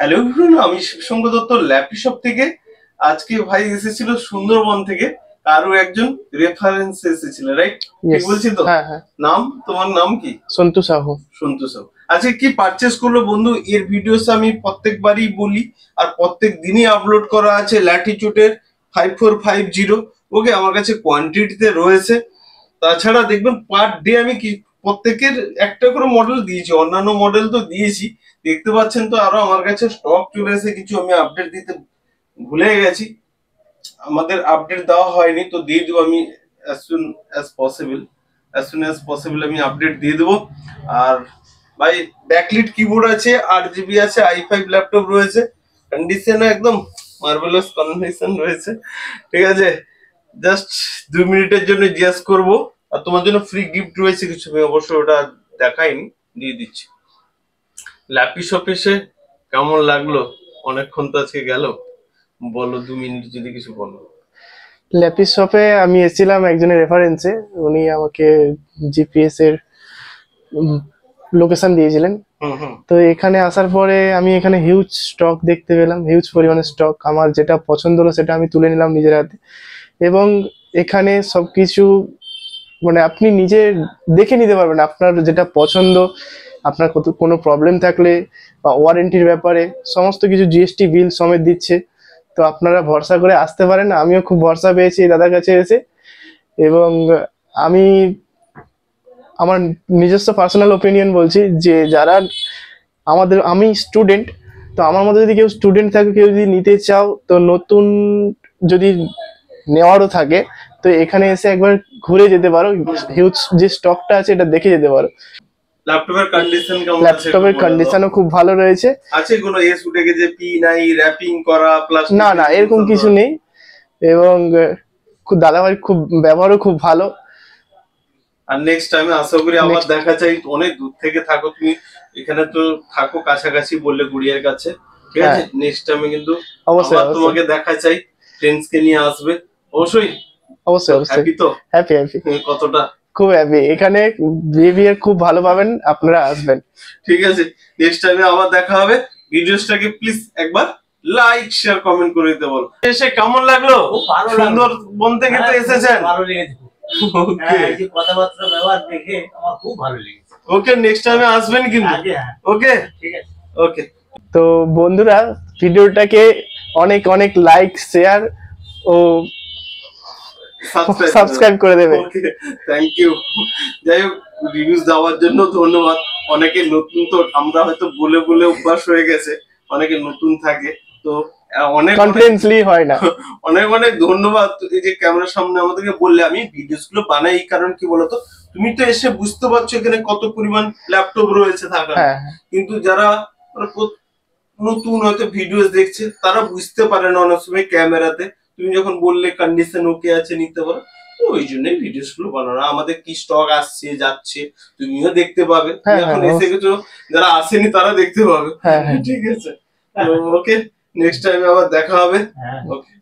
Hello everyone, আমি Shibshankar Dutta lappy shop থেকে। আজকে ভাই এসেছিল সুন্দরবন থেকে, কারো একজন রেফারেন্স এসেছিল, রাইট? ঠিক বলছি তো? হ্যাঁ হ্যাঁ, নাম, তোমার নাম কি? সন্তু সাহু। সন্তু সাউ। আজকে কি পারচেস করলো বন্ধু? এর ভিডিওস আমি প্রত্যেকবারই বলি, আর প্রত্যেক দিনই আপলোড করা আছে। ল্যাটিটিউডের 5450, ওকে, আমার কাছে কোয়ান্টিটিতে রয়েছে। তাছাড়া দেখবেন পার ডে আমি কি প্রত্যেকের একটা করে মডেল দিয়েছি, অন্যান্য মডেল তো দিয়েছি, দেখতে পাচ্ছেন তো। আরো আমার কাছে স্টক চলে এসে কিছু আমি আপডেট দিতে ভুলে গেছি, আমাদের আপডেট দেওয়া হয়নি, তো দিয়ে দেবো আমি অ্যাজ সুন অ্যাজ পসিবল। আমি আপডেট দিয়ে দেবো। আর ভাই ব্যাকলিট কিবোর্ড আছে, 8 GB আছে, i5 ল্যাপটপ রয়েছে, কন্ডিশনে একদম মার্ভেলাস কন্ডিশন রয়েছে। ঠিক আছে, জাস্ট 2 মিনিটের জন্য জিজ্ঞেস করবো। আর তোমার জন্য ফ্রি গিফট রয়েছে কিছু, আমি অবশ্যই ওটা দেখাইনি, দিয়ে দিচ্ছি। ল্যাপি শপ এসে কেমন লাগলো? অনেকক্ষণ তো আজকে গেল, বলো 2 মিনিট যদি কিছু বলো। ল্যাপিস শপে আমি এসেছিলাম একজনের রেফারেন্সে। উনি আমাকে জিপিএস এর লোকেশন দিয়েছিলেন। হুম হুম। তো এখানে আসার পরে আমি এখানে হিউজ স্টক দেখতে পেলাম, হিউজ পরিমাণে স্টক। আমার যেটা পছন্দ হলো সেটা আমি তুলে নিলাম নিজের হাতে। এবং এখানে সবকিছু মানে আপনি নিজে দেখে নিতে পারবেন আপনার যেটা পছন্দ। আপনার কোনো প্রবলেম থাকলে বা ওয়ারেন্টির ব্যাপারে সমস্ত কিছু জিএসটি বিল সমেত দিচ্ছে। তো আপনারা ভরসা করে আসতে পারেন, আমিও খুব ভরসা পেয়েছি এই দাদার কাছে এসে। এবং আমি আমার নিজস্ব পার্সোনাল ওপিনিয়ন বলছি যে যারা আমি স্টুডেন্ট, তো আমার মধ্যে যদি কেউ স্টুডেন্ট থাকে, কেউ যদি নিতে চাও, তো নতুন যদি নেওয়ারও থাকে, তো এখানে এসে একবার ঘুরে যেতে পারো। হিউজ যে স্টকটা আছে এটা দেখে যেতে পারো। ল্যাপটপের কন্ডিশন কেমন আছে একটু ল্যাপটপের বলে দাও। কন্ডিশনও খুব ভালো রয়েছে। আছে কোনো এস উঠে গেছে, পি নাই, র্যাপিং করা, না প্লাস্টিক? না, এরকম কিছু নেই। এবং খুব দাদাভাই খুব ব্যবহারও খুব ভালো। আর নেক্সট টাইমে আশা করি আবার নেক্সট দেখা চাই। অনেক দূর থেকে থাকো তুমি, এখানে তো থাকো কাছাকাছি বললে গুড়িয়ার কাছে, ঠিক আছে? হ্যাঁ, নেক্সট টাইমে কিন্তু অবশ্যই আবার অবশ্যই তোমাকে দেখা চাই, ফ্রেন্ডস কে নিয়ে আসবে অবশ্যই। অবশ্যই অবশ্যই। হ্যাপি তো? হ্যাপি হ্যাপি, কতটা খুব হ্যাপি। এখানে বিহেভিয়ার খুব ভালো পাবেন, আপনারা আসবেন। ঠিক আছে, নেক্সট টাইমে আবার দেখা হবে। ভিডিওসটাকে প্লিজ একবার লাইক শেয়ার কমেন্ট করে দিতে বলো। এসে কেমন লাগলো? সুন্দরবন থেকে তো এসেছেন, ভালো লেগেছে। এই যে কথাবার্তা ব্যবহার দেখে আমার খুব ভালো লেগেছে। ওকে, নেক্সট টাইমে আসবেন কিন্তু। ওকে, ঠিক আছে, ওকে। তো বন্ধুরা, ভিডিওটাকে অনেক অনেক লাইক, শেয়ার ও সাবস্ক্রাইব করে দেবে। ওকে, থ্যাংক ইউ। যাই হোক, রিভিউজ দেওয়ার জন্য ধন্যবাদ। অনেকে নতুন, তো আমরা হয়তো বলে বলে অভ্যাস হয়ে গেছে, অনেকে নতুন থাকে, তো অনেক কনফিডেন্সলি হয় না। অনেক অনেক ধন্যবাদ। এই যে ক্যামেরার সামনে আমাদেরকে বললে, আমি ভিডিওস গুলো বানাই এই কারণ কি বলতো, তুমি তো এসে বুঝতে পারছো এখানে কত পরিমাণ ল্যাপটপ রয়েছে থাকা। হ্যাঁ, কিন্তু যারা মানে নতুন হয়তো ভিডিওস দেখছে, তারা বুঝতে পারে না অনেক সময় ক্যামেরাতে। তুমি যখন বললে কন্ডিশন ওকে আছে, নিতে পারো, তো ওই জন্যই ভিডিওস গুলো বানানো। আমাদের কি স্টক আসছে যাচ্ছে তুমিও দেখতে পাবে। তুমি হ্যাঁ, এখন হ্যাঁ, এসে গেছো, যারা আসেনি তারা দেখতে পাবে। হ্যাঁ, হ্যাঁ। ঠিক আছে, তো ওকে, নেক্সট টাইমে আবার দেখা হবে। ওকে।